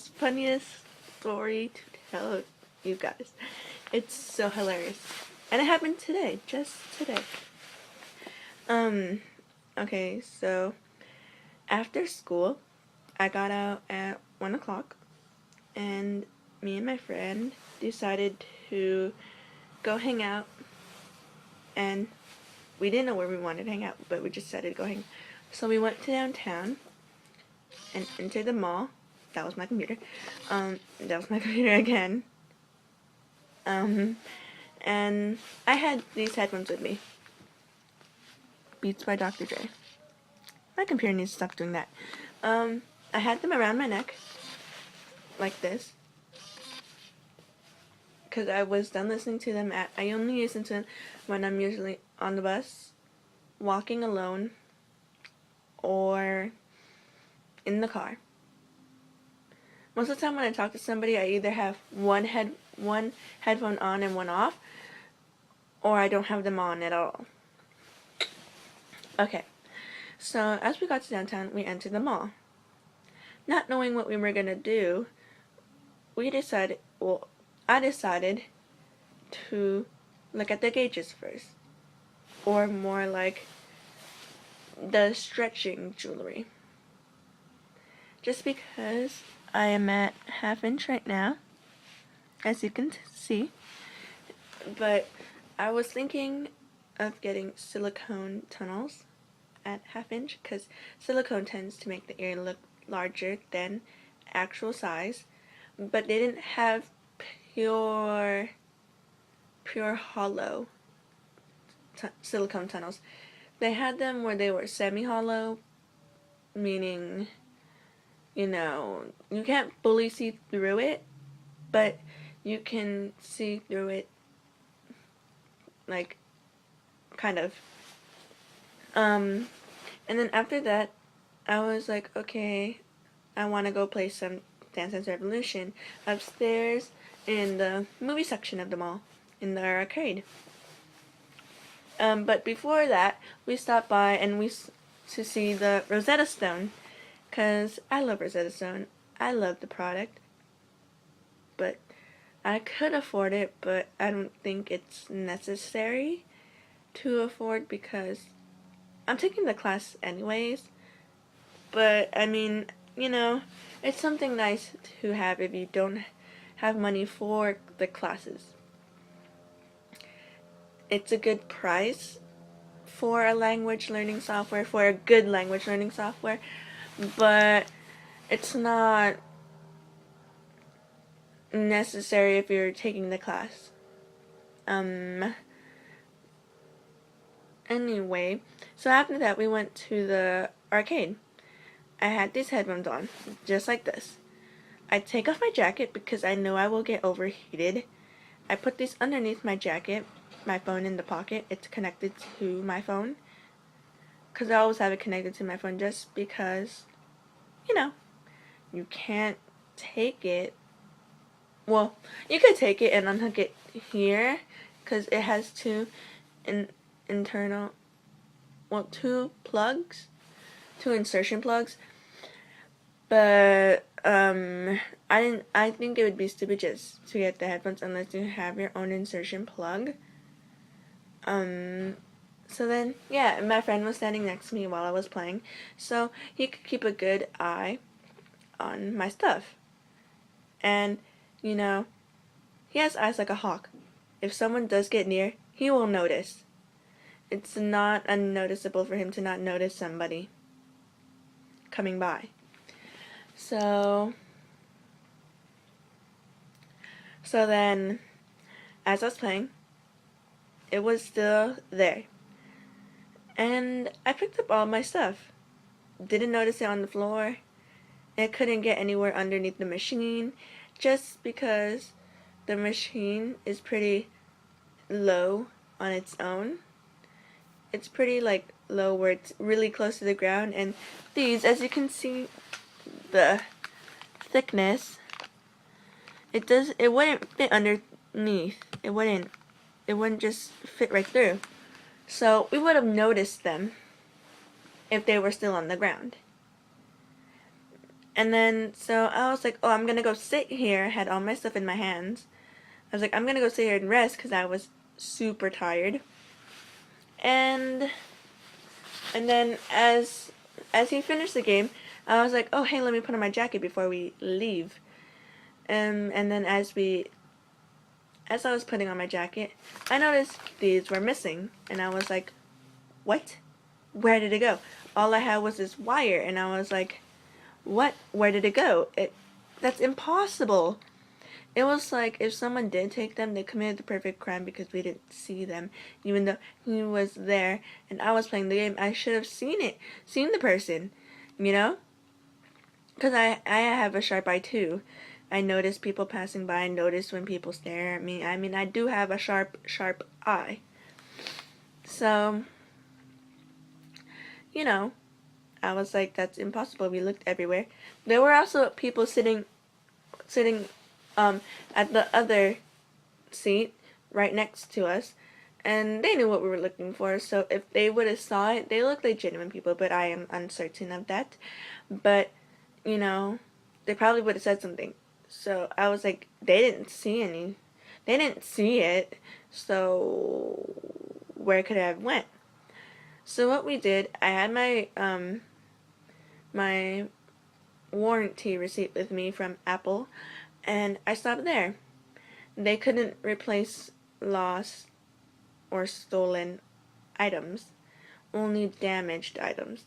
most funniest story to tell you guys. It's so hilarious. And it happened today, just today. Okay, so after school, I got out at 1 o'clock, and me and my friend decided to go hang out, and we didn't know where we wanted to hang out, but we just decided to go hang. So we went to downtown and entered the mall. That was my computer. That was my computer again. And I had these headphones with me. Beats by Dr. Dre. My computer needs to stop doing that. I had them around my neck, like this, because I was done listening to them I only listen to them when I'm usually on the bus, walking alone, or in the car. Most of the time when I talk to somebody, I either have one headphone on and one off, or I don't have them on at all. Okay, so as we got to downtown, we entered the mall. Not knowing what we were gonna do, I decided to look at the gauges first, or more like the stretching jewelry. Just because I am at 1/2 inch right now, as you can see, but I was thinking of getting silicone tunnels at 1/2 inch, because silicone tends to make the ear look larger than actual size, but they didn't have pure hollow silicone tunnels. They had them where they were semi-hollow, meaning, you can't fully see through it, but you can see through it, like, kind of. And then after that, I was like, okay, I want to go play some Dance Dance Revolution upstairs in the movie section of the mall, in the arcade. But before that, we stopped by and to see the Rosetta Stone, because I love Rosetta Stone. I love the product, but I could afford it, but I don't think it's necessary to afford, because I'm taking the class anyways. But I mean, it's something nice to have if you don't have money for the classes. It's a good price for a language learning software, for a good language learning software, but it's not necessary if you're taking the class. Anyway, so after that we went to the arcade. I had these headphones on, just like this. I take off my jacket because I know I will get overheated. I put these underneath my jacket, my phone in the pocket. It's connected to my phone, because I always have it connected to my phone, just because, you can't take it. Well, you could take it and unhook it here, because it has two two insertion plugs. But I think it would be stupid just to get the headphones unless you have your own insertion plug. So then, yeah, my friend was standing next to me while I was playing, so he could keep a good eye on my stuff. And, he has eyes like a hawk. If someone does get near, he will notice. It's not unnoticeable for him to not notice somebody coming by. So then, as I was playing, it was still there. And I picked up all my stuff. Didn't notice it on the floor. It couldn't get anywhere underneath the machine, just because the machine is pretty low on its own. It's pretty low where it's really close to the ground, and these, as you can see, the thickness, it wouldn't fit underneath. It wouldn't just fit right through. So we would have noticed them if they were still on the ground. And then, so I was like, oh, I'm gonna go sit here. I had all my stuff in my hands. I was like, I'm gonna go sit here and rest because I was super tired. And then as he finished the game, I was like, oh, hey, let me put on my jacket before we leave. And then as I was putting on my jacket, I noticed these were missing. And I was like, what? Where did it go? All I had was this wire. And I was like, what? Where did it go? That's impossible. It was like if someone did take them, they committed the perfect crime because we didn't see them. Even though he was there and I was playing the game, I should have seen it. Seen the person. You know? Because I have a sharp eye too. I notice people passing by. I notice when people stare at me. I mean, I do have a sharp eye. So, you know, I was like, that's impossible. We looked everywhere. There were also people sitting at the other seat right next to us, and they knew what we were looking for. So if they would have saw it, they looked like genuine people, but I am uncertain of that. But you know, they probably would have said something. So I was like, they didn't see it. So where could it have went? So what we did, I had my warranty receipt with me from Apple, and I stopped there. They couldn't replace lost or stolen items, only damaged items,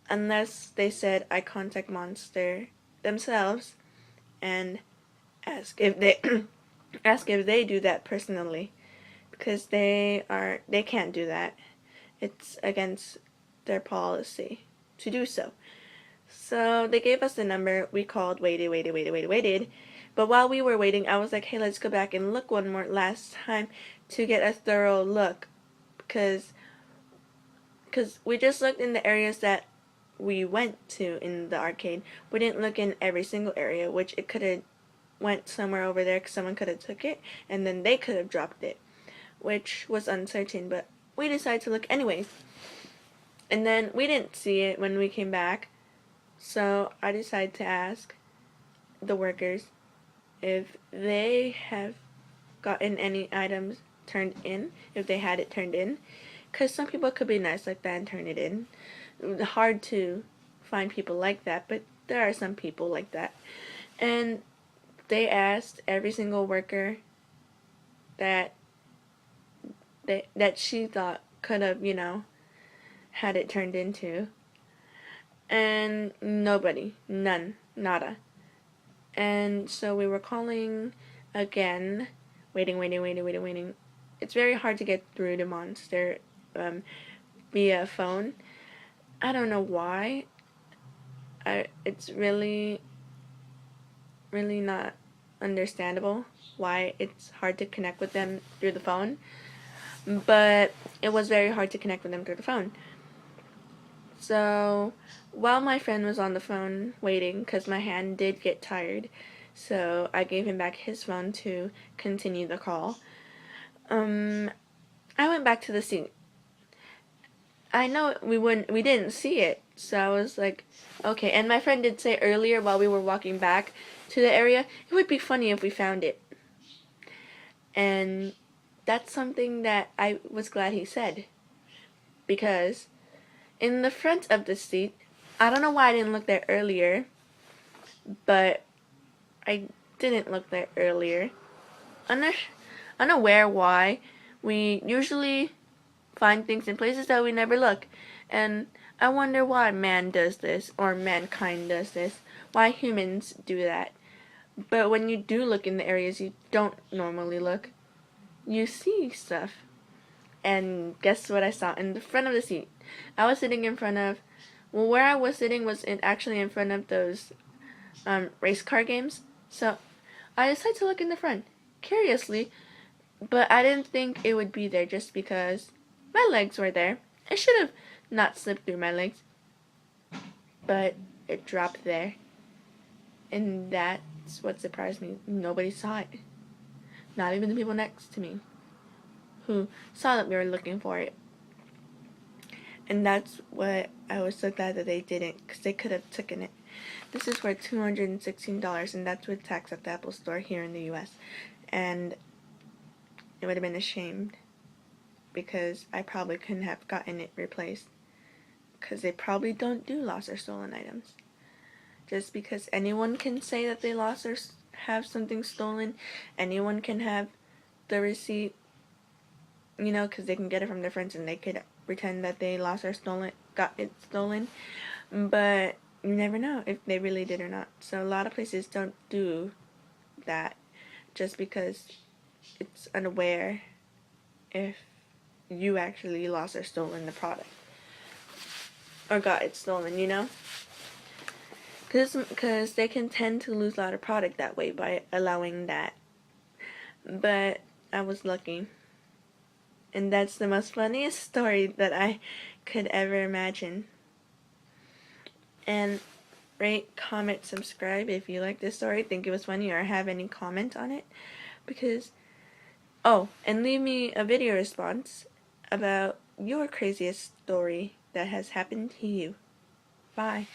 unless they said I contact Monster themselves and ask if they ask if they do that personally, because they can't do that. It's against their policy to do so. So they gave us the number. We called, waited. But while we were waiting, I was like, hey, let's go back and look one more last time to get a thorough look. Because we just looked in the areas that we went to in the arcade. We didn't look in every single area, which it could have went somewhere over there because someone could have took it, and then they could have dropped it, which was uncertain. But we decided to look anyways. And then we didn't see it when we came back. So I decided to ask the workers if they have gotten any items turned in, if they had it turned in. Because some people could be nice like that and turn it in. Hard to find people like that, but there are some people like that. And they asked every single worker that she thought could have, had it turned into. And nobody, none, nada. And so we were calling again, waiting. It's very hard to get through to Monster via phone. I don't know why. It's really not understandable why it's hard to connect with them through the phone. But it was very hard to connect with them through the phone. So while my friend was on the phone waiting, because my hand did get tired, so I gave him back his phone to continue the call. I went back to the seat. I know we didn't see it, so I was like, okay. And my friend did say earlier while we were walking back to the area, it would be funny if we found it. And that's something that I was glad he said, because in the front of the seat, I don't know why I didn't look there earlier, but I didn't look there earlier. Unaware why. We usually find things in places that we never look, and I wonder why man does this, or mankind does this, why humans do that. But when you do look in the areas you don't normally look, you see stuff. And guess what I saw in the front of the seat? I was sitting in front of, where I was sitting was actually in front of those race car games. So I decided to look in the front, curiously, but I didn't think it would be there just because my legs were there. It should have not slipped through my legs, but it dropped there. And that's what surprised me. Nobody saw it. Not even the people next to me who saw that we were looking for it. And that's what I was so glad that they didn't, because they could have taken it. This is worth $216, and that's with tax at the Apple Store here in the US. And it would have been a shame because I probably couldn't have gotten it replaced, because they probably don't do lost or stolen items. Just because anyone can say that they lost or have something stolen, anyone can have the receipt, you know, because they can get it from their friends and they could pretend that they lost or got it stolen. But you never know if they really did or not. So a lot of places don't do that just because it's unaware if you actually lost or stolen the product or got it stolen, you know? Because they can tend to lose a lot of product that way by allowing that. But I was lucky. And that's the most funniest story that I could ever imagine. And rate, comment, subscribe if you like this story, think it was funny, or have any comment on it. Because, oh, and leave me a video response about your craziest story that has happened to you. Bye.